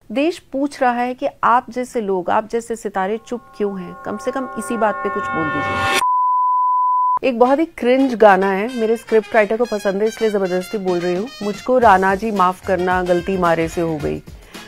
देश पूछ रहा है कि आप जैसे लोग, आप जैसे सितारे चुप क्यों हैं? कम से कम इसी बात पे कुछ बोल दीजिए। एक बहुत ही क्रिंज गाना है, मेरे स्क्रिप्ट राइटर को पसंद है इसलिए जबरदस्ती बोल रही हूँ। मुझको राना जी माफ करना, गलती मारे से हो गई।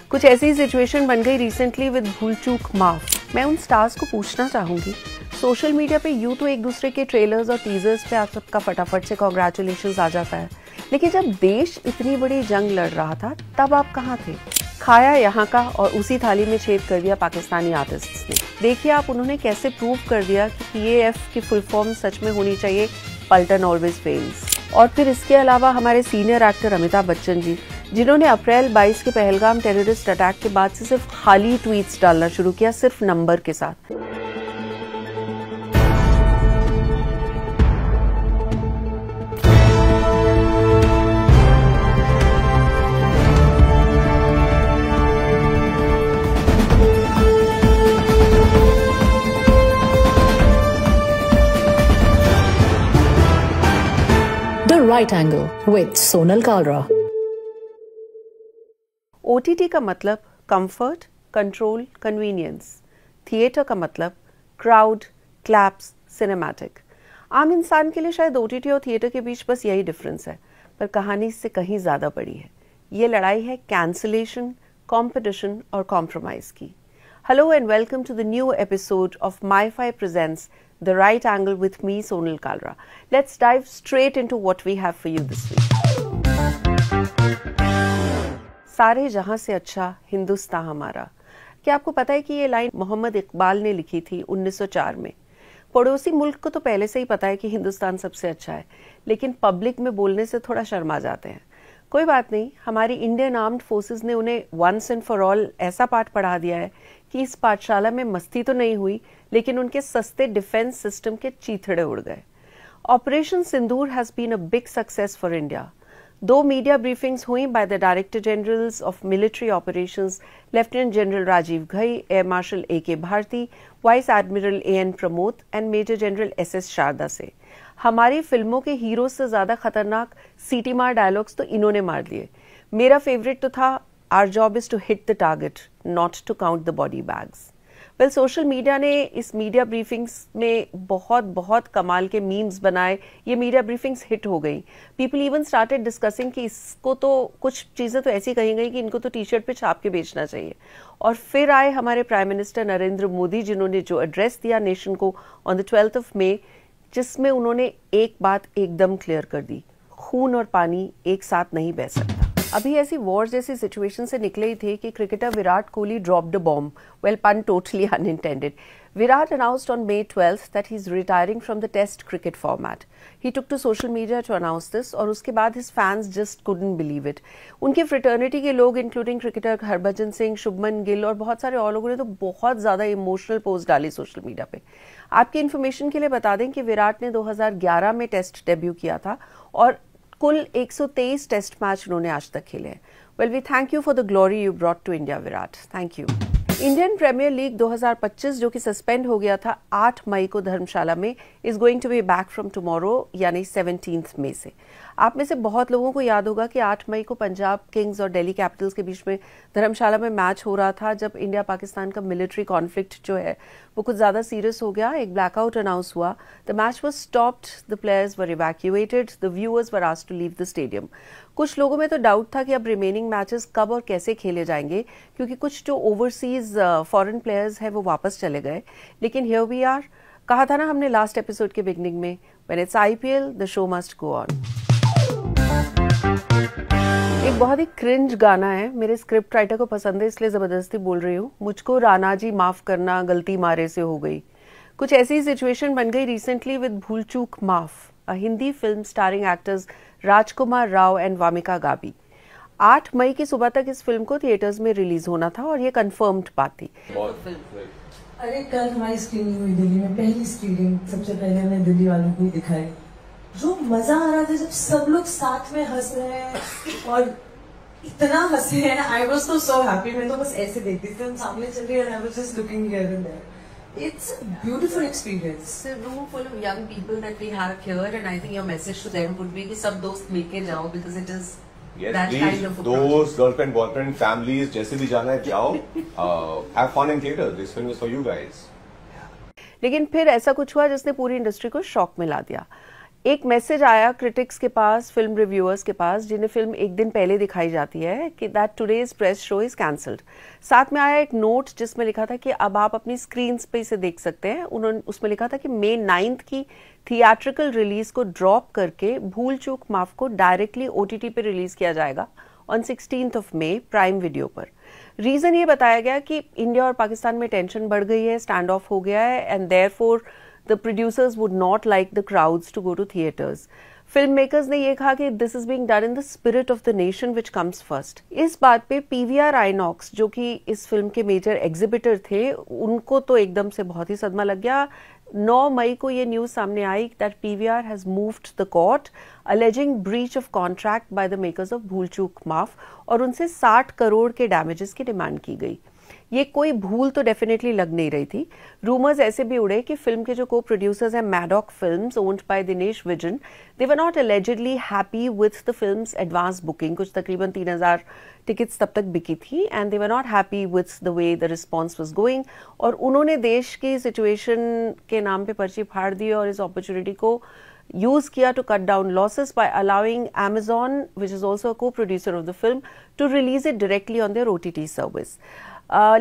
कुछ ऐसी सिचुएशन बन गई रिसेंटली विद भूल चूक माफ। मैं उन स्टार्स को पूछना चाहूंगी, सोशल मीडिया पे यूं तो एक दूसरे के ट्रेलर्स और टीजर्स पे आप सबका फटाफट से कॉन्ग्रेचुलेशंस आ जाता है, लेकिन जब देश इतनी बड़ी जंग लड़ रहा था तब आप कहाँ थे? खाया यहाँ का और उसी थाली में छेद कर दिया पाकिस्तानी आर्टिस्ट्स ने। देखिए आप, उन्होंने कैसे प्रूव कर दिया कि PAF की फुल फॉर्म सच में होनी चाहिए, पलटन ऑलवेज फेल्स। और फिर इसके अलावा हमारे सीनियर एक्टर अमिताभ बच्चन जी, जिन्होंने अप्रैल 22 के पहलगाम टेररिस्ट अटैक के बाद से सिर्फ खाली ट्वीट्स डालना शुरू किया, सिर्फ नंबर के साथ। Right Angle with Sonal Kalra. OTT का मतलब कंफर्ट, कंट्रोल, कन्वीनियंस। थिएटर का मतलब क्राउड, क्लैप्स, सिनेमैटिक। आम इंसान के लिए शायद OTT और थिएटर के बीच बस यही डिफरेंस है, पर कहानी इससे कहीं ज्यादा बड़ी है। ये लड़ाई है कैंसिलेशन, कंपटीशन और कॉम्प्रोमाइज की। Hello and welcome to the new episode of MyFi Presents The Right Angle with me, Sonal Kalra. Let's dive straight into what we have for you this week. सारे जहां से अच्छा हिंदुस्तान हमारा। क्या आपको पता है कि ये लाइन मोहम्मद इकबाल ने लिखी थी 1904 में? पड़ोसी मुल्क को तो पहले से ही पता है कि हिंदुस्तान सबसे अच्छा है, लेकिन पब्लिक में बोलने से थोड़ा शर्मा जाते हैं। कोई बात नहीं, हमारी इंडियन आर्म्ड फोर्सेस ने उन्हें वंस एंड फॉर ऑल ऐसा पाठ पढ़ा दिया है कि इस पाठशाला में मस्ती तो नहीं हुई, लेकिन उनके सस्ते डिफेंस सिस्टम के चीथड़े उड़ गए। Operation Sindoor has been a big success for India. 2 media briefings हुई by the director generals of military operations, lieutenant general Rajiv Ghai, air marshal AK Bharati, vice admiral AN Pramod and major general SS Sharda से। हमारी फिल्मों के hero से ज्यादा खतरनाक सीटी मार डायलॉग्स तो इन्होंने मार दिए। मेरा फेवरेट तो था, our job is to hit the target, not to count the body bags. Well, social media ने इस मीडिया ब्रीफिंग्स में बहुत कमाल के मीम्स बनाए। ये मीडिया ब्रीफिंग्स हिट हो गई। पीपल इवन स्टार्टेड डिस्कसिंग कि इसको तो कुछ चीजें तो ऐसी कही गई कि इनको तो टी-शर्ट पे छाप के बेचना चाहिए। और फिर आए हमारे प्राइम मिनिस्टर नरेंद्र मोदी, जिन्होंने जो एड्रेस दिया नेशन को on the 12th of May, जिसमें उन्होंने एक बात एकदम क्लियर कर दी, खून और पानी एक साथ नहीं बह सकता। अभी ऐसी वॉर जैसी सिचुएशन से निकले ही थे कि cricketer Virat Kohli dropped a bomb. Well, pun totally unintended. Virat announced on May 12th that he's retiring from the Test cricket format. He took to social media to announce this, और उसके बाद his fans just couldn't believe it. उनके fraternity के लोग including cricketer Harbhajan Singh, Shubman Gill और बहुत सारे और लोगों ने तो बहुत ज्यादा इमोशनल पोस्ट डाली सोशल मीडिया पे। आपकी इन्फॉर्मेशन के लिए बता दें कि विराट ने 2011 में टेस्ट डेब्यू किया था और कुल 123 टेस्ट मैच उन्होंने आज तक खेले हैं। Well, we thank you for the glory you brought to India Virat, thank you. Indian Premier League 2025 जो कि सस्पेंड हो गया था 8 मई को धर्मशाला में, is going to be back from tomorrow, यानी 17th मई से। आप में से बहुत लोगों को याद होगा कि 8 मई को पंजाब किंग्स और दिल्ली कैपिटल्स के बीच में धर्मशाला में मैच हो रहा था, जब इंडिया पाकिस्तान का मिलिट्री कॉन्फ्लिक्ट जो है वो कुछ ज्यादा सीरियस हो गया। एक ब्लैकआउट अनाउंस हुआ, the match was stopped, the players were evacuated, the viewers were asked to leave the stadium. कुछ लोगों में तो डाउट था कि अब रिमेनिंग मैचेस कब और कैसे खेले जाएंगे, क्योंकि कुछ जो ओवरसीज फॉरेन प्लेयर्स हैं वो वापस चले गए। लेकिन हियर वी आर। कहा था ना हमने लास्ट एपिसोड के बिगनिंग में, when it's IPL the show must go on. एक बहुत ही क्रिंज गाना है, मेरे स्क्रिप्ट राइटर को पसंद है इसलिए जबरदस्ती बोल रही हूँ। मुझको राना जी माफ करना, गलती मारे से हो गई। कुछ ऐसी सिचुएशन बन गई recently with Bhool Chuk Maaf, a Hindi film starring actors Rajkummar Rao and Wamiqa Gabbi. 8 मई की सुबह तक इस फिल्म को थिएटर्स में रिलीज होना था और ये कंफर्म्ड बात थी। अरे कल हमारी स्क्रीनिंग हुई दिल्ली में, पहली स्क्रीनिंग, सबसे पहले हमने दिल्ली वालों को ही दिखाई। जो मजा आ रहा था जब सब लोग साथ में हंस रहे हैं और इतना हंसे हैं, आई वॉज तो सो हैप्पी। मैं तो बस ऐसे देखती थी, हम सामने चल रही है, I was just looking here and there. It's a beautiful experience. It's a room full of young people that we have here, and I think your message to them would be कि सब दोस्त मिलके जाओ, because it is Yes, that please. kind of a Those project. girlfriend, boyfriend, families, जैसे भी जाना है जाओ. Have fun in theater. This film is for you guys. लेकिन फिर ऐसा कुछ हुआ जिसने पूरी इंडस्ट्री को शॉक में ला दिया. एक मैसेज आया क्रिटिक्स के पास, फिल्म रिव्यूअर्स के पास, जिन्हें फिल्म एक दिन पहले दिखाई जाती है कि that today's press show is cancelled. साथ में आया एक नोट जिसमें लिखा था कि अब आप अपनी स्क्रीन पे इसे देख सकते हैं. उन्होंने उसमें लिखा था कि May 9 की थिएट्रिकल रिलीज को ड्रॉप करके भूल चूक माफ को डायरेक्टली OTT पे रिलीज किया जाएगा ऑन 16 May प्राइम वीडियो पर. रीजन ये बताया गया कि इंडिया और पाकिस्तान में टेंशन बढ़ गई है, स्टैंड ऑफ हो गया है, and therefore the producers would not like the crowds to go to theaters. Filmmakers ने ये कहा कि this is being done in the spirit of the nation which comes first. इस बात पे PVR INOX जो कि इस फिल्म के मेजर एग्जिबिटर थे, उनको तो एकदम से बहुत ही सदमा लग गया. 9 मई को ये न्यूज सामने आई that PVR has moved the court alleging breach of contract by the makers of भूल चूक माफ और उनसे 60 करोड़ के डैमेजेस की डिमांड की गई. ये कोई भूल तो डेफिनेटली लग नहीं रही थी. रूमर्स ऐसे भी उड़े कि फिल्म के जो को प्रोड्यूसर्स हैं Maddock films owned by Dinesh vision, they were not allegedly happy with the films advance booking. कुछ तकरीबन 3000 टिकट्स तब तक बिकी थी and they were not happy with the way the response was going. और उन्होंने देश की सिचुएशन के नाम पे पर्ची फाड़ दी और इस अपॉर्चुनिटी को यूज किया to cut down losses by allowing Amazon, which is also a co-producer of the film, to release it directly on their OTT service.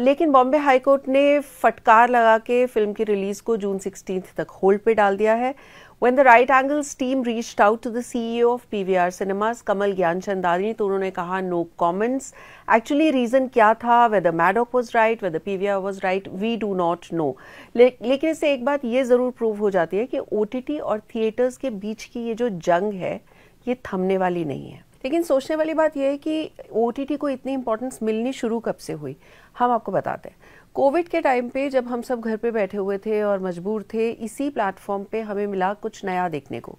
लेकिन बॉम्बे हाई कोर्ट ने फटकार लगा के फिल्म की रिलीज को जून 16 तक होल्ड पे डाल दिया है. When the Right Angles team reached out to the CEO of PVR Cinemas, Kamal Gyanchandani, तो उन्होंने कहा no comments. Actually reason क्या था, whether Maddock was right, whether PVR was right, we do not know. लेकिन इससे एक बात ये जरूर प्रूव हो जाती है कि OTT और थिएटर्स के बीच की ये जो जंग है ये थमने वाली नहीं है. लेकिन सोचने वाली बात यह है कि OTT को इतनी इंपॉर्टेंस मिलनी शुरू कब से हुई. हम आपको बताते हैं. कोविड के टाइम पे जब हम सब घर पे बैठे हुए थे और मजबूर थे, इसी प्लेटफॉर्म पे हमें मिला कुछ नया देखने को.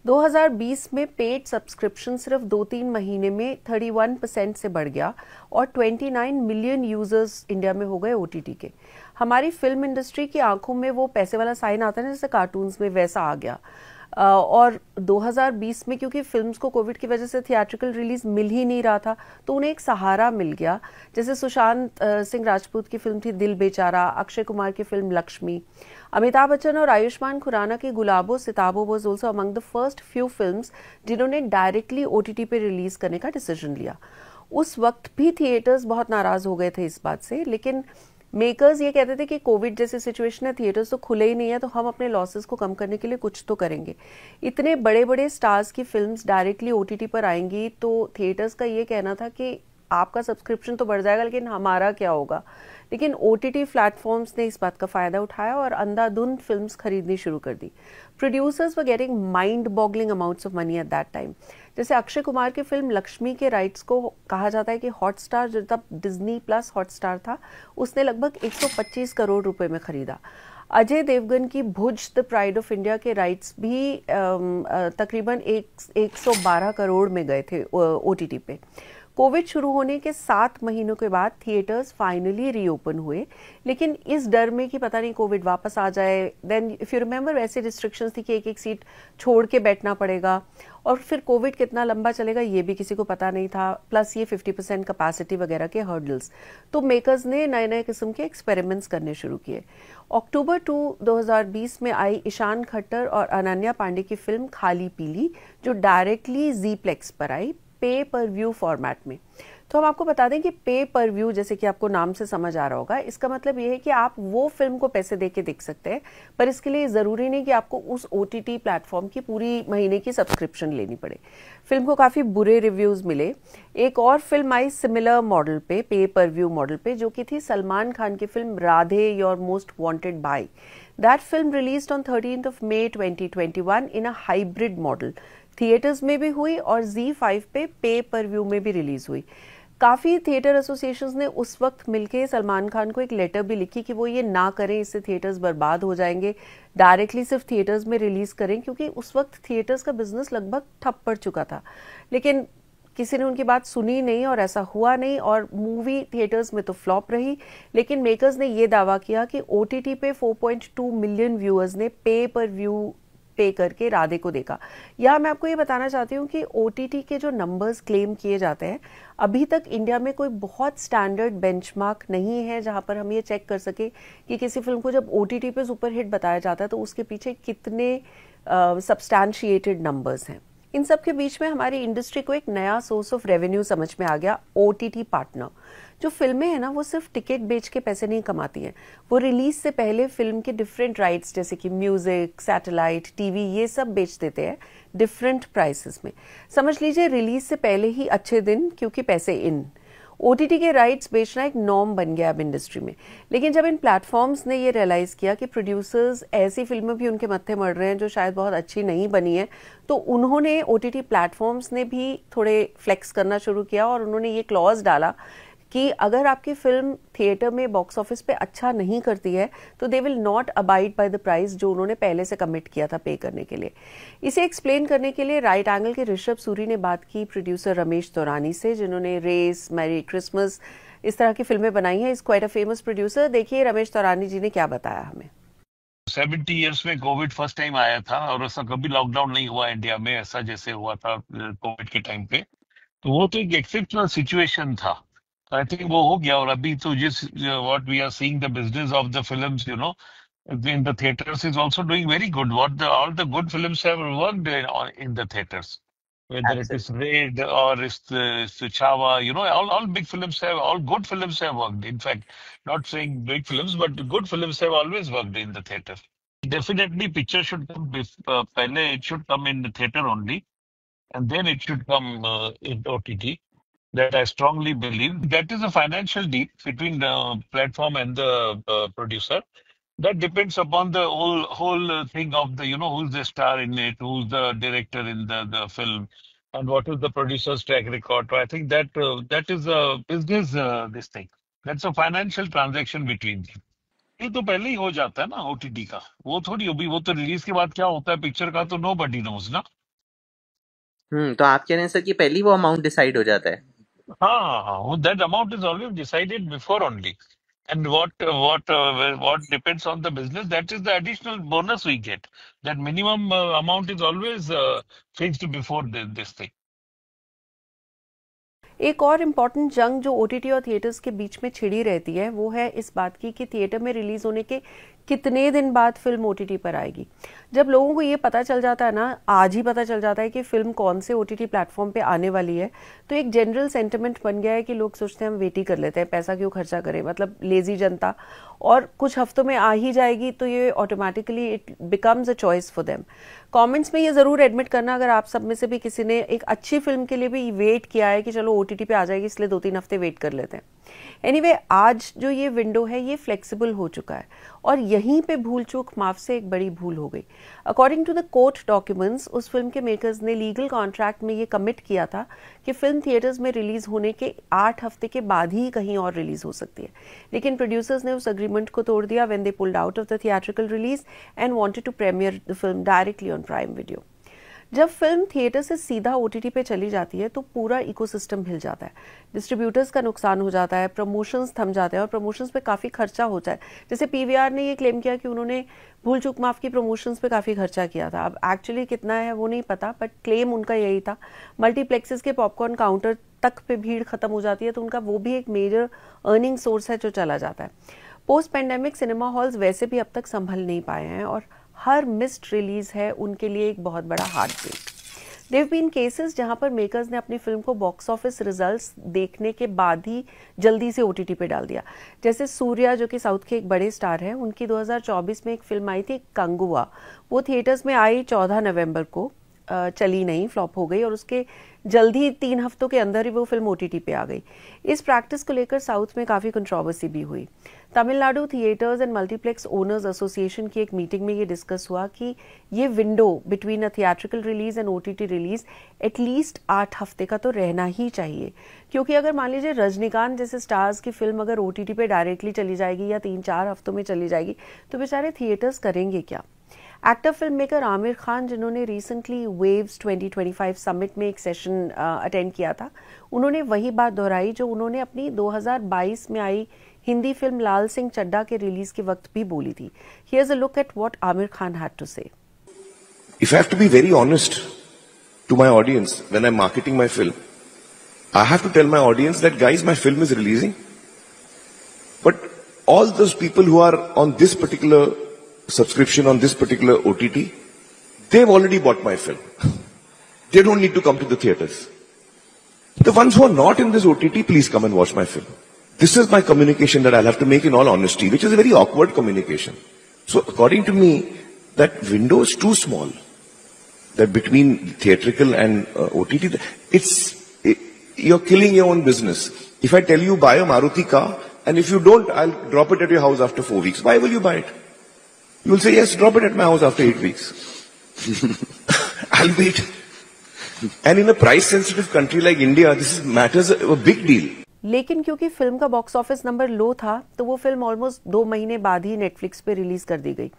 2020 में पेड सब्सक्रिप्शन सिर्फ 2-3 महीने में 31% से बढ़ गया और 29 मिलियन यूजर्स इंडिया में हो गए OTT के. हमारी फिल्म इंडस्ट्री की आंखों में वो पैसे वाला साइन आता है ना, जैसे कार्टून्स में, वैसा आ गया. और 2020 में क्योंकि फिल्म्स को कोविड की वजह से थिएट्रिकल रिलीज मिल ही नहीं रहा था, तो उन्हें एक सहारा मिल गया. जैसे सुशांत सिंह राजपूत की फिल्म थी दिल बेचारा, अक्षय कुमार की फिल्म लक्ष्मी, अमिताभ बच्चन और आयुष्मान खुराना की Gulabo Sitabo was also among the first few films जिन्होंने डायरेक्टली OTT पे रिलीज करने का डिसीजन लिया. उस वक्त भी थिएटर्स बहुत नाराज हो गए थे इस बात से, लेकिन मेकर्स ये कहते थे कि कोविड जैसी सिचुएशन है, थिएटर्स तो खुले ही नहीं है, तो हम अपने लॉसेस को कम करने के लिए कुछ तो करेंगे. इतने बड़े बड़े स्टार्स की फिल्म्स डायरेक्टली OTT पर आएंगी तो थिएटर्स का ये कहना था कि आपका सब्सक्रिप्शन तो बढ़ जाएगा लेकिन हमारा क्या होगा. लेकिन OTT प्लेटफॉर्म्स ने इस बात का फायदा उठाया और अंधाधुंध फिल्म्स खरीदनी शुरू कर दी. Producers were getting mind boggling amounts of money at that time. जैसे अक्षय कुमार की फिल्म लक्ष्मी के राइट्स को कहा जाता है कि हॉटस्टार, जो तब डिज्नी प्लस हॉटस्टार था, उसने लगभग 125 करोड़ रुपए में खरीदा. अजय देवगन की भुज द प्राइड ऑफ इंडिया के राइट्स भी तकरीबन 112 करोड़ में गए थे OTT पे. कोविड शुरू होने के 7 महीनों के बाद थिएटर्स फाइनली रीओपन हुए, लेकिन इस डर में कि पता नहीं कोविड वापस आ जाए. देन इफ यू रिमेंबर वैसे रिस्ट्रिक्शंस थी कि एक सीट छोड़ के बैठना पड़ेगा, और फिर कोविड कितना लंबा चलेगा ये भी किसी को पता नहीं था, प्लस ये 50% कैपेसिटी वगैरह के हर्डल्स. तो मेकर्स ने नए नए किस्म के एक्सपेरिमेंट्स करने शुरू किए. अक्टूबर 2, 2020 में आई ईशान खट्टर और अनन्या पांडे की फिल्म खाली पीली, जो डायरेक्टली Zplex पर आई पे पर व्यू फॉर्मेट में. तो हम आपको बता दें कि पे पर व्यू, जैसे कि आपको नाम से समझ आ रहा होगा, इसका मतलब ये है कि आप वो फिल्म को पैसे दे के देख सकते हैं, पर इसके लिए जरूरी नहीं कि आपको उस OTT प्लेटफॉर्म की पूरी महीने की सब्सक्रिप्शन लेनी पड़े. फिल्म को काफी बुरे रिव्यूज मिले. एक और फिल्म आई सिमिलर मॉडल पे पर व्यू मॉडल पे, जो कि थी सलमान खान की film Radhe your most wanted bye. That film released on 13 May 2021 in a hybrid model. Theatres में भी हुई और Z5 पे पर व्यू में भी रिलीज हुई. काफी थिएटर एसोसिएशंस ने उस वक्त मिलके सलमान खान को एक लेटर भी लिखी कि वो ये ना करें, इससे थिएटर्स बर्बाद हो जाएंगे, डायरेक्टली सिर्फ थिएटर्स में रिलीज करें, क्योंकि उस वक्त थिएटर्स का बिजनेस लगभग ठप पड़ चुका था. लेकिन किसी ने उनकी बात सुनी नहीं और ऐसा हुआ नहीं, और मूवी थिएटर्स में तो फ्लॉप रही. लेकिन मेकर्स ने ये दावा किया कि OTT पे 4.2 मिलियन व्यूअर्स ने पे पर व्यू पे करके राधे को देखा। या मैं आपको ये बताना चाहती हूँ कि OTT के जो नंबर्स क्लेम किए जाते हैं, अभी तक इंडिया में कोई बहुत स्टैंडर्ड बेंचमार्क नहीं है जहां पर हम ये चेक कर सके कि किसी फिल्म को जब OTT पे सुपर हिट बताया जाता है तो उसके पीछे कितने सब्सटैंशिएटेड नंबर्स हैं। इन सब के बीच में हमारी इंडस्ट्री को एक नया सोर्स ऑफ रेवेन्यू समझ में आ गया, OTT पार्टनर। जो फिल्में हैं ना, वो सिर्फ टिकट बेच के पैसे नहीं कमाती हैं, वो रिलीज से पहले फिल्म के डिफरेंट राइट्स जैसे कि म्यूजिक, सैटेलाइट, टीवी, ये सब बेच देते हैं डिफरेंट प्राइसेस में। समझ लीजिए रिलीज से पहले ही अच्छे दिन, क्योंकि पैसे इन। OTT के राइट्स बेचना एक नॉर्म बन गया अब इंडस्ट्री में। लेकिन जब इन प्लेटफॉर्म्स ने ये रियलाइज किया कि प्रोड्यूसर्स ऐसी फिल्में भी उनके मत्थे मर रहे हैं जो शायद बहुत अच्छी नहीं बनी है, तो उन्होंने OTT प्लेटफॉर्म्स ने भी थोड़े फ्लेक्स करना शुरू किया और उन्होंने ये क्लॉज डाला कि अगर आपकी फिल्म थिएटर में बॉक्स ऑफिस पे अच्छा नहीं करती है तो they will not abide by the price जो उन्होंने पहले से कमिट किया था पे करने के लिए। इसे एक्सप्लेन करने के लिए राइट एंगल के ऋषभ सूरी ने बात की प्रोड्यूसर रमेश तौरानी से, जिन्होंने रेस, मैरी क्रिसमस, इस तरह की फिल्में बनाई हैं। Is quite a famous producer. देखिए रमेश तौरानी जी ने क्या बताया हमें। 70 इयर्स में कोविड फर्स्ट टाइम आया था और ऐसा कभी लॉकडाउन नहीं हुआ इंडिया में, ऐसा जैसे हुआ था कोविड के टाइम पे। तो वो तो एक एक्सेप्शनल सिचुएशन था। आई थिंक वो हो गया। और अभी तो जिस what we are seeing the business of the films, you know, in the theaters is also doing very good. All the good films have worked in the theaters, whether it is Raid or it's Chava, you know, all big films have, all good films have worked. In fact, not saying big films, but good films have always worked in the theater. Definitely, picture should come pehle it should come in the theater only, and then it should come in OTT. That I strongly believe. That is a financial deal between the platform and the producer. That depends upon the whole thing of the, you know, who's the star in it, who's the director in the film, and what is the producer's track record. So I think that that is a business this thing. That's a financial transaction between them. ये तो पहले ही हो जाता है ना OTT का, वो थोड़ी अभी, वो तो रिलीज के बाद क्या होता है पिक्चर का तो nobody knows ना। तो आप कह रहे हैं सर कि पहले ही वो अमाउंट डिसाइड हो जाता है? हाँ, that amount is always decided before only. And what depends on the business, that is the additional bonus we get. That minimum amount is always fixed before this thing. एक और important जंग जो OTT और theatres के बीच में छिड़ी रहती है वो है इस बात की कि थिएटर में रिलीज होने के कितने दिन बाद फिल्म OTT पर आएगी। जब लोगों को ये पता चल जाता है ना, आज ही पता चल जाता है कि फिल्म कौन से OTT प्लेटफॉर्म पे आने वाली है, तो एक जनरल सेंटिमेंट बन गया है कि लोग सोचते हैं हम वेट ही कर लेते हैं, पैसा क्यों खर्चा करें, मतलब लेजी जनता, और कुछ हफ्तों में आ ही जाएगी तो ये automatically it becomes a choice for them. Comments में ये जरूर एडमिट करना अगर आप सब में से भी किसी ने एक अच्छी फिल्म के लिए भी वेट किया है कि चलो OTT पे आ जाएगी इसलिए 2-3 हफ्ते वेट कर लेते हैं। एनीवे, आज जो ये विंडो है ये फ्लेक्सिबल हो चुका है और यहीं पे भूल चूक माफ से एक बड़ी भूल हो गई। According to the court documents, उस फिल्म के मेकर्स ने लीगल कॉन्ट्रैक्ट में ये कमिट किया था कि फिल्म थिएटर्स में रिलीज होने के 8 हफ्ते के बाद ही कहीं और रिलीज हो सकती है, लेकिन प्रोड्यूसर्स ने उस अग्रीमेंट को तोड़ दिया when they pulled out of the theatrical release and wanted to premiere the film directly on Prime Video. जब फिल्म थिएटर से सीधा OTT पे चली जाती है तो पूरा इकोसिस्टम हिल जाता है, डिस्ट्रीब्यूटर्स का नुकसान हो जाता है, प्रमोशंस थम जाते हैं और प्रमोशंस पे काफ़ी खर्चा होता है। जैसे PVR ने ये क्लेम किया कि उन्होंने भूल चूक माफ की प्रमोशंस पे काफ़ी खर्चा किया था। अब एक्चुअली कितना है वो नहीं पता, बट क्लेम उनका यही था। मल्टीप्लेक्सेस के पॉपकॉर्न काउंटर तक पे भीड़ खत्म हो जाती है तो उनका वो भी एक मेजर अर्निंग सोर्स है जो चला जाता है। पोस्ट पेंडेमिक सिनेमा हॉल्स वैसे भी अब तक संभल नहीं पाए हैं और हर मिस्ड रिलीज है उनके लिए एक बहुत बड़ा heartbreak. There've been cases जहां पर मेकर्स ने अपनी फिल्म को बॉक्स ऑफिस रिजल्ट्स देखने के बाद ही जल्दी से OTT पे डाल दिया। जैसे सूर्या जो कि साउथ के एक बड़े स्टार हैं, उनकी 2024 में एक फिल्म आई थी कंगुआ, वो थिएटर्स में आई 14 नवंबर को, चली नहीं, फ्लॉप हो गई और उसके जल्दी 3 हफ्तों के अंदर ही वो फिल्म OTT पे आ गई। इस प्रैक्टिस को लेकर साउथ में काफ़ी कंट्रोवर्सी भी हुई। Tamil Nadu theatres and multiplex owners association की एक मीटिंग में ये डिस्कस हुआ कि ये window between a theatrical release and OTT release at least 8 हफ्ते का तो रहना ही चाहिए, क्योंकि अगर मान लीजिए रजनीकांत जैसे स्टार्स की फिल्म अगर OTT पे डायरेक्टली चली जाएगी या 3-4 हफ्तों में चली जाएगी तो बेचारे थिएटर्स करेंगे क्या। Actor film maker Aamir Khan, जिन्होंने रिसेंटली वेव्स 2025 समिट में एक सेशन अटेंड किया था, उन्होंने वही बात दोहराई जो उन्होंने अपनी 2022 में आई हिंदी फिल्म लाल सिंह चड्ढा के रिलीज के वक्त भी बोली थी। Here's a look at what Aamir Khan had to say. if I have to be very honest to my audience when I'm marketing my film, I have to tell my audience that, guys, my film is releasing. But all those people who are on this particular subscription, on this particular OTT, they've already bought my film. They don't need to come to the theaters. The ones who are not in this OTT, please come and watch my film. This is my communication that I'll have to make in all honesty, which is a very awkward communication. So according to me, that window is too small. That between theatrical and OTT, you're killing your own business. If I tell you buy a Maruti car, and if you don't, I'll drop it at your house after 4 weeks. Why will you buy it? You will say, yes, drop it at my house after 8 weeks. I'll wait. And in a price-sensitive country like India, this matters a big deal. लेकिन क्योंकि film का box office number लो था तो वो film almost 2 महीने बाद ही Netflix पे release कर दी गई.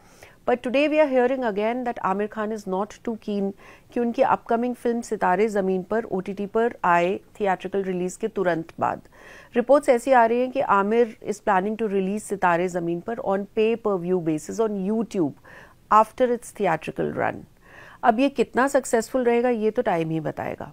But today we are hearing again that Aamir Khan is not too keen कि उनकी अपकमिंग फिल्म सितारे जमीन पर ओटीटी पर आए थिएट्रिकल रिलीज के तुरंत बाद. रिपोर्ट्स ऐसी आ रही हैं कि Aamir is planning to release Sitaare Zameen Par on pay per view basis on YouTube after its theatrical run. अब ये कितना सक्सेसफुल रहेगा ये तो टाइम ही बताएगा.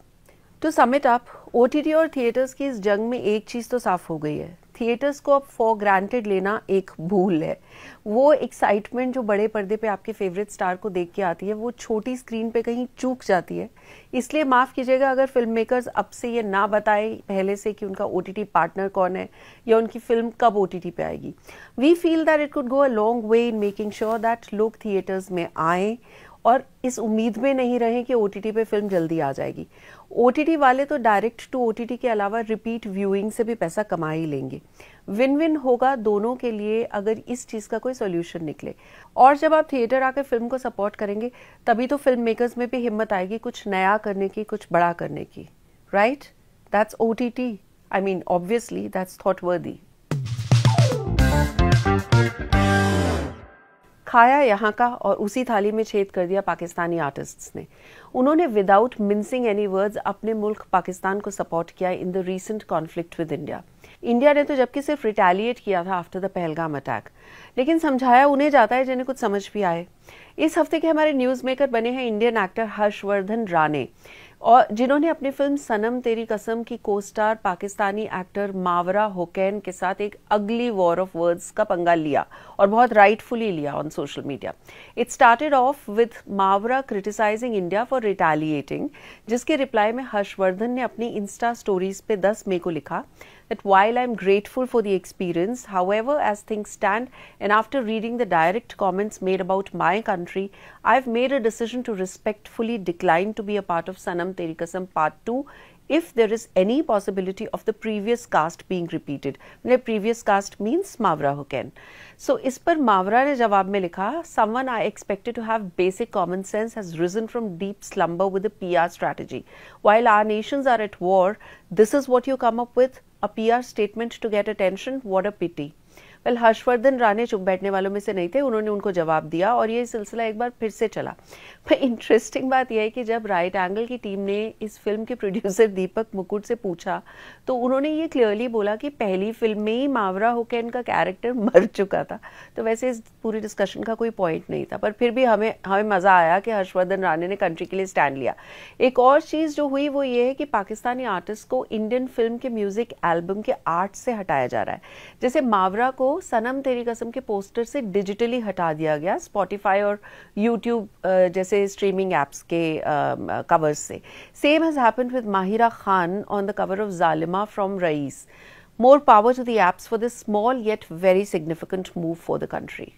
To sum it up, OTT और थिएटर्स की इस जंग में एक चीज तो साफ हो गई है, थिएटर्स को अब फॉर ग्रांटेड लेना एक भूल है. वो एक्साइटमेंट जो बड़े पर्दे पे आपके फेवरेट स्टार को देख के आती है वो छोटी स्क्रीन पे कहीं चूक जाती है. इसलिए माफ कीजिएगा अगर फिल्म मेकर्स अब से ये ना बताए पहले से कि उनका ओटीटी पार्टनर कौन है या उनकी फिल्म कब ओटीटी पे आएगी. We feel that it could go a long way in making sure that लोग थिएटर्स में आए और इस उम्मीद में नहीं रहे कि ओटीटी पे फिल्म जल्दी आ जाएगी. ओटीटी वाले तो डायरेक्ट टू ओटीटी के अलावा रिपीट व्यूइंग से भी पैसा कमा ही लेंगे. विन विन होगा दोनों के लिए अगर इस चीज का कोई सॉल्यूशन निकले. और जब आप थिएटर आकर फिल्म को सपोर्ट करेंगे तभी तो फिल्म मेकर्स में भी हिम्मत आएगी कुछ नया करने की, कुछ बड़ा करने की. Right? That's OTT. I mean obviously that's thought वर्दी. खाया यहाँ का और उसी थाली में छेद कर दिया पाकिस्तानी आर्टिस्ट्स ने. उन्होंने विदाउट मिंसिंग एनी वर्ड्स अपने मुल्क पाकिस्तान को सपोर्ट किया in the recent conflict with India. India ने तो जबकि सिर्फ रिटेलिएट किया था आफ्टर द पहलगाम अटैक, लेकिन समझाया उन्हें जाता है जिन्हें कुछ समझ भी आए. इस हफ्ते के हमारे न्यूज मेकर बने हैं इंडियन एक्टर हर्षवर्धन राणे, और जिन्होंने अपनी फिल्म सनम तेरी कसम की को स्टार पाकिस्तानी एक्टर मावरा हुसैन के साथ एक अगली वॉर ऑफ वर्ड्स का पंगा लिया और बहुत राइटफुली लिया on social media. It started off with Mawra criticizing India for retaliating, जिसके रिप्लाई में हर्षवर्धन ने अपनी इंस्टा स्टोरीज पे 10 मई को लिखा that while I'm grateful for the experience, however, as things stand, and after reading the direct comments made about my country, I've made a decision to respectfully decline to be a part of Sanam Teri Kasam Part 2 if there is any possibility of the previous cast being repeated. The previous cast means Mawra Hussain. So, इस पर मावरा ने जवाब में लिखा, someone I expected to have basic common sense has risen from deep slumber with a PR strategy. While our nations are at war, this is what you come up with? A PR statement to get attention? What a pity. Well Harshvardhan Rane चुप बैठने वालों में से नहीं थे, उन्होंने उनको जवाब दिया और ये सिलसिला एक बार फिर से चला. पर इंटरेस्टिंग बात यह है कि जब राइट एंगल की टीम ने इस फिल्म के प्रोड्यूसर दीपक मुकुट से पूछा तो उन्होंने ये क्लियरली बोला कि पहली फिल्म में ही मावरा हुसैन का कैरेक्टर मर चुका था. तो वैसे इस पूरी डिस्कशन का कोई पॉइंट नहीं था, पर फिर भी हमें मजा आया कि हर्षवर्धन राणे ने कंट्री के लिए स्टैंड लिया. एक और चीज जो हुई वो ये है कि पाकिस्तानी आर्टिस्ट को इंडियन फिल्म के म्यूजिक एल्बम के आर्ट से हटाया जा रहा है. जैसे मावरा को सनम तेरी कसम के पोस्टर से डिजिटली हटा दिया गया स्पॉटिफाई और यूट्यूब जैसे स्ट्रीमिंग एप्स के कवर्स से. Same has happened with Mahira Khan on the cover of Zaalima from Raees. More power to the apps for this small yet very significant move for the country.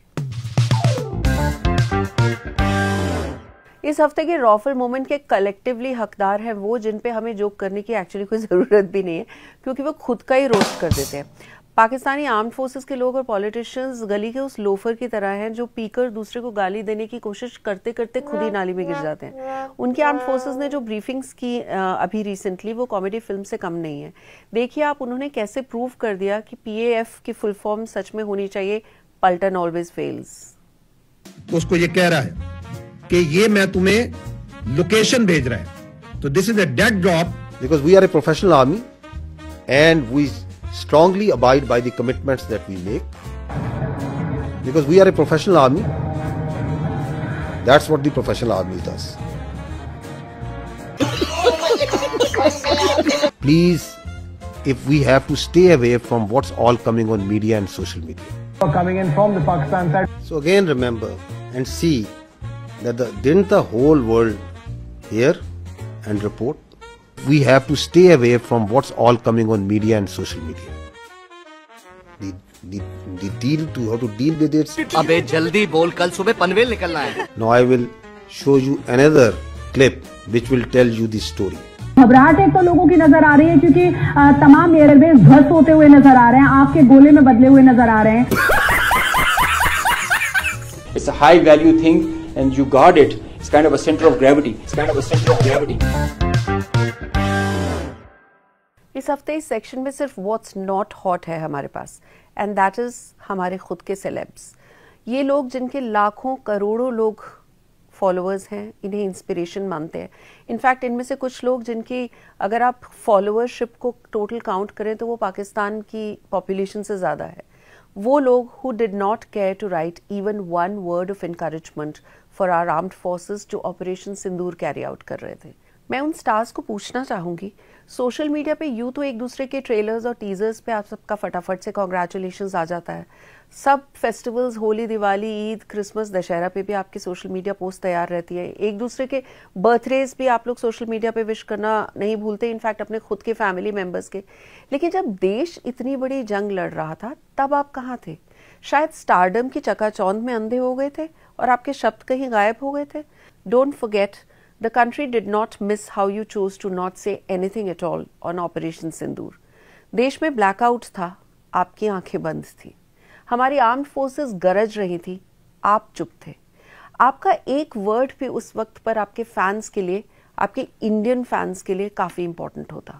इस हफ्ते के रॉफल मोमेंट के कलेक्टिवली हकदार हैं वो जिन पे हमें जोक करने की एक्चुअली कोई ज़रूरत भी नहीं है, क्योंकि वो खुद का ही रोस्ट कर देते हैं. पाकिस्तानी आर्म्ड फोर्सेस के लोग और पॉलिटिशियंस गली के उस लोफर की तरह हैं जो पीकर दूसरे को गाली देने की कोशिश करते करते खुद ही नाली में गिर जाते हैं. उनकी आर्म्ड फोर्सेस ने जो ब्रीफिंग्स की अभी रिसेंटली वो कॉमेडी फिल्म से कम नहीं है. देखिए आप उन्होंने कैसे प्रूव कर दिया कि PAF की फुल फॉर्म सच में होनी चाहिए, पलटन ऑलवेज फेल्स. तो उसको ये कह रहा है कि ये मैं तुम्हें लोकेशन भेज रहा है, तो this is a dead job. Because we are a professional army and we strongly abide by the commitments that we make, because we are a professional army That's what the professional army does. Please, if we have to stay away from what's all coming on media and social media. Coming in from the Pakistan side. So again, remember and see that didn't the whole world hear and report? We have to stay away from what's all coming on media and social media. The deal to how to deal with it. अबे जल्दी बोल, कल सुबह पनवेल निकलना है. Now I will show you another clip which will tell you the story. घबराहट एक तो लोगों की नजर आ रही है क्योंकि तमाम एयरबेस ध्वस्त होते हुए नजर आ रहे हैं, आग के गोले में बदले हुए नजर आ रहे हैं. It's a high value thing and you guard it. It's kind of a center of gravity. It's kind of a center of gravity. इस हफ्ते इस सेक्शन में सिर्फ व्हाट्स नॉट हॉट है हमारे पास, एंड दैट इज हमारे खुद के सेलेब्स. ये लोग जिनके लाखों करोड़ों लोग फॉलोअर्स हैं, इन्हें इंस्पिरेशन मानते हैं. इनफैक्ट इनमें से कुछ लोग जिनकी अगर आप फॉलोअरशिप को टोटल काउंट करें तो वो पाकिस्तान की पॉपुलेशन से ज़्यादा है. वो लोग who did not care to write even one word of encouragement for our armed forces जो ऑपरेशन सिंदूर कैरी आउट कर रहे थे. मैं उन स्टार्स को पूछना चाहूंगी, सोशल मीडिया पे यूं तो एक दूसरे के ट्रेलर्स और टीजर्स पे आप सबका फटाफट से कॉन्ग्रेचुलेशंस आ जाता है. सब फेस्टिवल्स, होली, दिवाली, ईद, क्रिसमस, दशहरा पे भी आपकी सोशल मीडिया पोस्ट तैयार रहती है. एक दूसरे के बर्थडेज भी आप लोग सोशल मीडिया पे विश करना नहीं भूलते, इनफैक्ट अपने खुद के फैमिली मेंबर्स के. लेकिन जब देश इतनी बड़ी जंग लड़ रहा था तब आप कहाँ थे? शायद स्टारडम की चकाचौंध में अंधे हो गए थे और आपके शब्द कहीं गायब हो गए थे. Don't forget, the country did not miss how you chose to not say anything at all on Operation Sindoor. देश में ब्लैकआउट था, आपकी आंखें बंद थी. हमारी आर्म्ड फोर्सेस गरज रही थी, आप चुप थे. आपका एक वर्ड भी उस वक्त पर आपके फैंस के लिए, आपके इंडियन फैंस के लिए काफी इंपॉर्टेंट होता.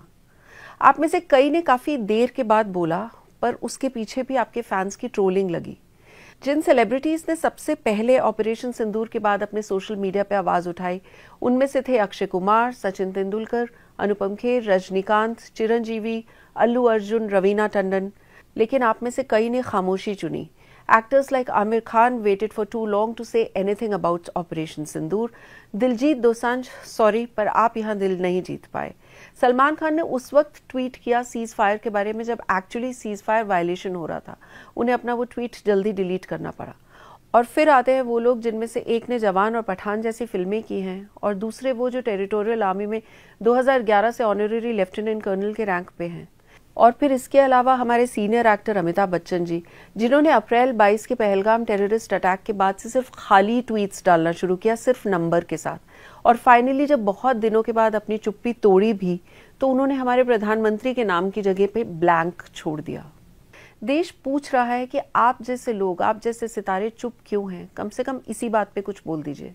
आप में से कई ने काफी देर के बाद बोला, पर उसके पीछे भी आपके फैंस की ट्रोलिंग लगी. जिन सेलिब्रिटीज ने सबसे पहले ऑपरेशन सिंदूर के बाद अपने सोशल मीडिया पे आवाज उठाई, उनमें से थे अक्षय कुमार, सचिन तेंदुलकर, अनुपम खेर, रजनीकांत, चिरंजीवी, अल्लू अर्जुन, रवीना टंडन. लेकिन आप में से कई ने खामोशी चुनी. Actors like Amir Khan waited for too long to say anything about Operation Sindoor. Diljit Dosanjh, sorry पर आप यहाँ दिल नहीं जीत पाए. सलमान खान ने उस वक्त ट्वीट किया सीज फायर के बारे में जब एक्चुअली सीज फायर वायलेशन हो रहा था. उन्हें अपना वो ट्वीट जल्दी डिलीट करना पड़ा. और फिर आते हैं वो लोग जिनमें से एक ने जवान और पठान जैसी फिल्में की हैं और दूसरे वो जो टेरिटोरियल आर्मी में 2011 से ऑनरेरी लेफ्टिनेंट कर्नल के रैंक पे हैं. और फिर इसके अलावा हमारे सीनियर एक्टर अमिताभ बच्चन जी, जिन्होंने अप्रैल 22 के पहलगाम टेररिस्ट अटैक के बाद से सिर्फ खाली ट्वीट्स डालना शुरू किया, सिर्फ नंबर के साथ. और फाइनली जब बहुत दिनों के बाद अपनी चुप्पी तोड़ी भी तो उन्होंने हमारे प्रधानमंत्री के नाम की जगह पे ब्लैंक छोड़ दिया. देश पूछ रहा है कि आप जैसे लोग, आप जैसे सितारे चुप क्यों हैं? कम से कम इसी बात पे कुछ बोल दीजिए.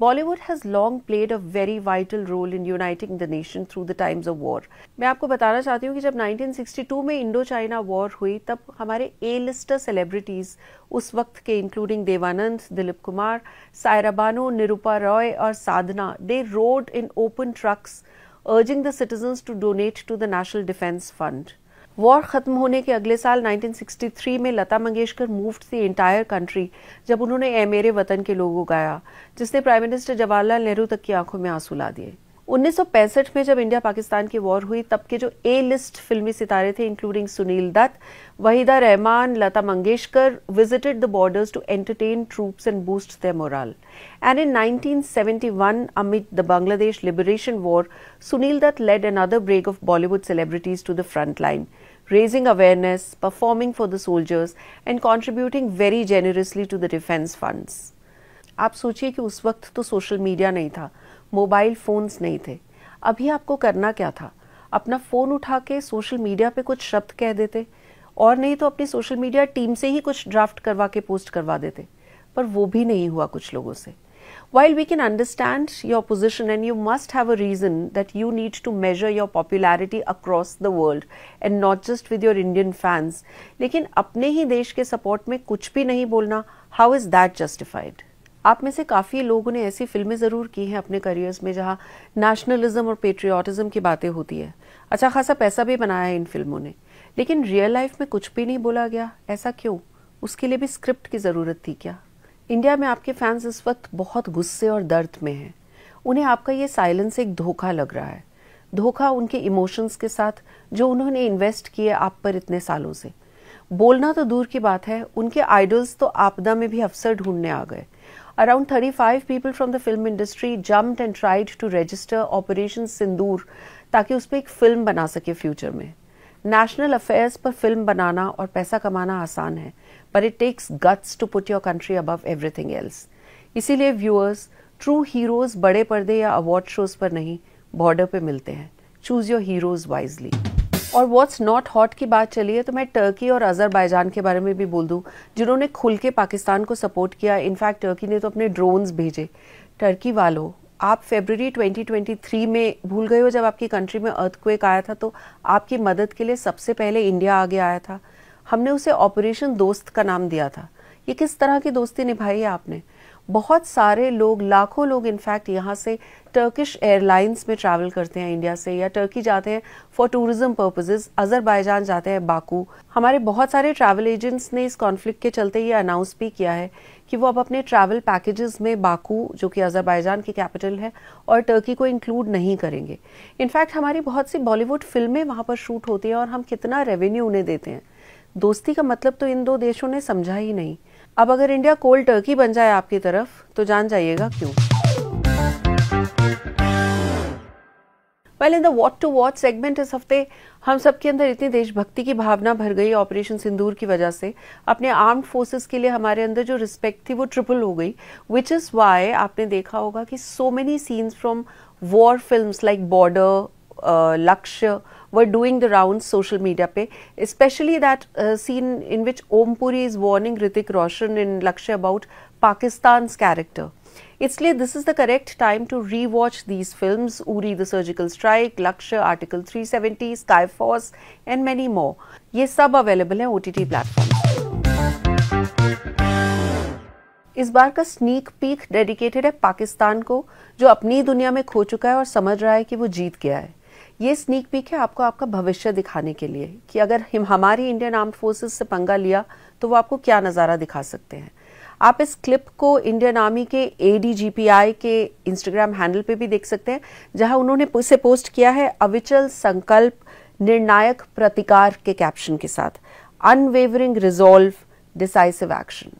Bollywood has long played a very vital role in uniting the nation through the times of war. मैं आपको बताना चाहती हूँ कि जब 1962 में इंडो चाइना वॉर हुई तब हमारे A-lister सेलिब्रिटीज उस वक्त के इंक्लूडिंग देवानंद, दिलीप कुमार, सायरा बानो, निरूपा रॉय और साधना, they rode in open trucks urging the citizens to donate to the National Defence Fund. War खत्म होने के अगले साल 1963 में Lata Mangeshkar moved the entire country जब उन्होंने ए मेरे वतन के लोगों गाया, जिसने प्राइम मिनिस्टर जवाहरलाल नेहरू तक की आंखों में आंसू ला दिए. 1965 में जब इंडिया पाकिस्तान की वॉर हुई तब के जो A-लिस्ट फिल्मी सितारे थे including Sunil Dutt, Waheeda Rehman, Lata Mangeshkar visited the borders to entertain troops and boost their morale. And in 1971, amid the Bangladesh Liberation War, Sunil Dutt led another break of Bollywood celebrities to the front line, raising awareness, performing for the soldiers and contributing very generously to the defense funds. आप सोचिए कि उस वक्त तो social media नहीं था, mobile phones नहीं थे. अभी आपको करना क्या था? अपना फोन उठा के सोशल मीडिया पे कुछ शब्द कह देते, और नहीं तो अपनी सोशल मीडिया टीम से ही कुछ ड्राफ्ट करवा के पोस्ट करवा देते. पर वो भी नहीं हुआ कुछ लोगों से. While we can understand your position and you must have a reason that you need to measure your popularity across the world and not just with your Indian fans, लेकिन अपने ही देश के सपोर्ट में कुछ भी नहीं बोलना, how is that justified? आप में से काफ़ी लोगों ने ऐसी फिल्में ज़रूर की हैं अपने करियर्स में जहाँ नेशनलिज्म और पेट्रियाटिज्म की बातें होती है. अच्छा खासा पैसा भी बनाया है इन फिल्मों ने, लेकिन रियल लाइफ में कुछ भी नहीं बोला गया. ऐसा क्यों? उसके लिए भी स्क्रिप्ट की ज़रूरत थी क्या? इंडिया में आपके फैंस इस वक्त बहुत गुस्से और दर्द में हैं। उन्हें आपका ये साइलेंस एक धोखा लग रहा है, धोखा उनके इमोशंस के साथ जो उन्होंने इन्वेस्ट किए आप पर इतने सालों से। बोलना तो दूर की बात है, उनके आइडल्स तो आपदा में भी अफसर ढूंढने आ गए। Around 35 people from the film industry jumped and tried to register Operation Sindoor ताकि उस पर एक फिल्म बना सके फ्यूचर में। नेशनल अफेयर्स पर फिल्म बनाना और पैसा कमाना आसान है, but it takes guts to put your country above everything else. इसीलिए व्यूअर्स, ट्रू हीरोज बड़े पर्दे या अवार्ड शोज पर नहीं, बॉर्डर पे मिलते हैं। Choose your heroes wisely. और व्हाट्स नॉट हॉट की बात चली है तो मैं टर्की और अजरबैजान के बारे में भी बोल दूं, जिन्होंने खुल के पाकिस्तान को सपोर्ट किया। इनफैक्ट टर्की ने तो अपने ड्रोन्स भेजे। टर्की वालों, आप फरवरी 2023 में भूल गए हो जब आपकी कंट्री में अर्थक्वेक आया था तो आपकी मदद के लिए सबसे पहले इंडिया आगे आया था। हमने उसे ऑपरेशन दोस्त का नाम दिया था। ये किस तरह की दोस्ती निभाई है आपने? बहुत सारे लोग, लाखों लोग इनफैक्ट यहाँ से टर्किश एयरलाइंस में ट्रैवल करते हैं इंडिया से, या टर्की जाते हैं फॉर टूरिज्म पर्पसेस, अजरबैजान जाते हैं बाकू। हमारे बहुत सारे ट्रैवल एजेंट्स ने इस कॉन्फ्लिक्ट के चलते ये अनाउंस भी किया है कि वो अब अपने ट्रैवल पैकेजेस में बाकू, जो कि अजरबैजान की कैपिटल है, और टर्की को इंक्लूड नहीं करेंगे। इनफैक्ट हमारी बहुत सी बॉलीवुड फिल्में वहां पर शूट होती हैं और हम कितना रेवेन्यू उन्हें देते हैं। दोस्ती का मतलब तो इन दो देशों ने समझा ही नहीं। अब अगर इंडिया कोल्ड टर्की बन जाए आपकी तरफ तो जान जाइएगा क्यों। Well, in the what to watch segment इस हफ्ते हम सबके अंदर इतनी देशभक्ति की भावना भर गई ऑपरेशन सिंदूर की वजह से। अपने आर्म्ड फोर्सेस के लिए हमारे अंदर जो रिस्पेक्ट थी वो ट्रिपल हो गई, विच इज वाई आपने देखा होगा कि so many scenes from war films like border, लक्ष्य were doing the rounds social media pe, especially that scene in which Om Puri is warning Hrithik Roshan in Lakshya about Pakistan's character. इसलिए this is the correct time to rewatch these films, Uri the Surgical Strike, Lakshya, Article 370, Skyforce and many more. ये सब available हैं OTT platforms। इस बार का sneak peek dedicated है पाकिस्तान को, जो अपनी दुनिया में खो चुका है और समझ रहा है कि वो जीत गया है। ये स्नीक पीक है आपको आपका भविष्य दिखाने के लिए कि अगर हमारी इंडियन आर्म्ड फोर्सेस से पंगा लिया तो वो आपको क्या नज़ारा दिखा सकते हैं। आप इस क्लिप को इंडियन आर्मी के ADGPI के इंस्टाग्राम हैंडल पे भी देख सकते हैं, जहां उन्होंने इसे पोस्ट किया है अविचल संकल्प, निर्णायक प्रतिकार के कैप्शन के साथ, अनवेवरिंग रिजॉल्व, डिसाइसिव एक्शन।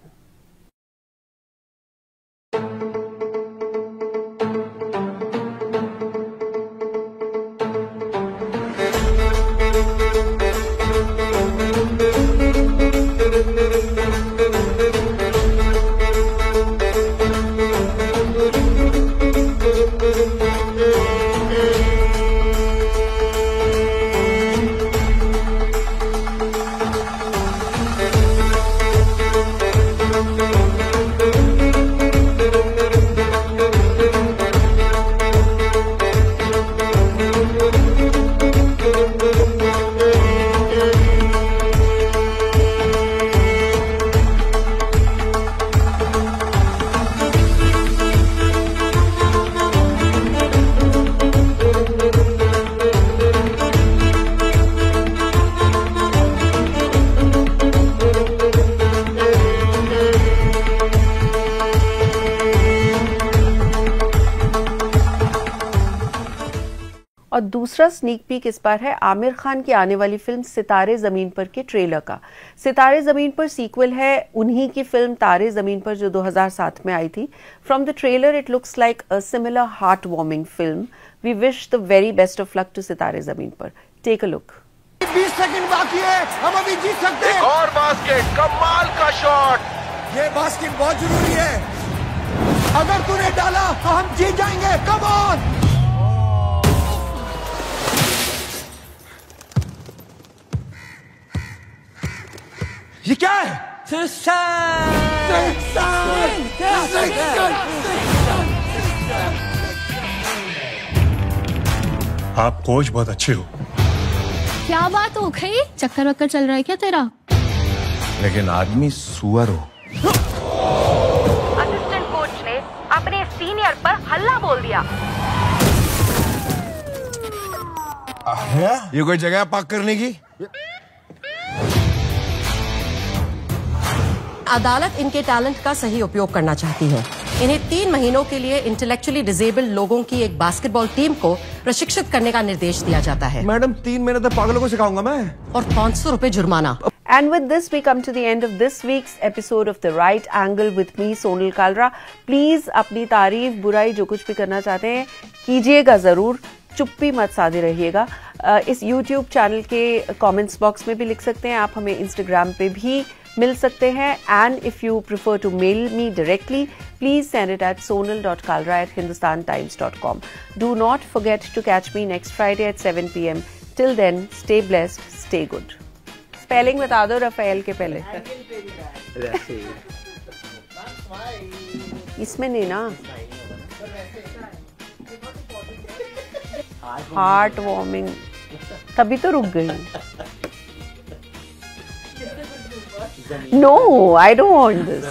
और दूसरा स्नीक पीक इस बार है आमिर खान की आने वाली फिल्म सितारे जमीन पर के ट्रेलर का। सितारे जमीन पर सीक्वल है उन्हीं की फिल्म तारे जमीन पर जो 2007 में आई थी। From the trailer it looks like a similar heartwarming film. We wish the very best of luck to Sitaare Zameen पर। Take a look. 20 सेकंड बाकी है, हम अभी जीत सकते हैं। एक और बास्केट, कमाल का शॉट। ये बास्केट बहुत जरूरी है, अगर तूने डाला तो हम जीत जाएंगे। Come on. ये क्या है? आप कोच बहुत अच्छे हो। क्या बात हो गई? चक्कर वक्कर चल रहा है क्या तेरा? लेकिन आदमी सुअर हो। असिस्टेंट कोच ने अपने सीनियर पर हल्ला बोल दिया। ये कोई जगह पाक करने की? अदालत इनके टैलेंट का सही उपयोग करना चाहती है। इन्हें 3 महीनों के लिए इंटेलेक्चुअली डिसेबल्ड लोगों की एक बास्केटबॉल टीम को प्रशिक्षित करने का निर्देश दिया जाता है। मैडम 3 महीने तक पागलों को सिखाऊंगा मैं। और 500 रुपए जुर्माना। And with this, we come to the end of this week's episode of The Right Angle with me, Sonal Kalra. Please अपनी तारीफ, बुराई जो कुछ भी करना चाहते हैं कीजिएगा ज़रूर, चुप्पी मत साधे रहिएगा। इस YouTube चैनल के कमेंट्स बॉक्स में भी लिख सकते हैं, आप हमें Instagram पे भी मिल सकते हैं। And if you prefer to mail me directly, please send it at sonal.kalra@hindustantimes.com. Do not forget to catch me next Friday at 7 p.m. Till then, stay blessed, stay good. Spelling बता दो Rafale के पहले। इसमें नहीं ना, heart warming, तभी तो रुक गई। No, I don't want this.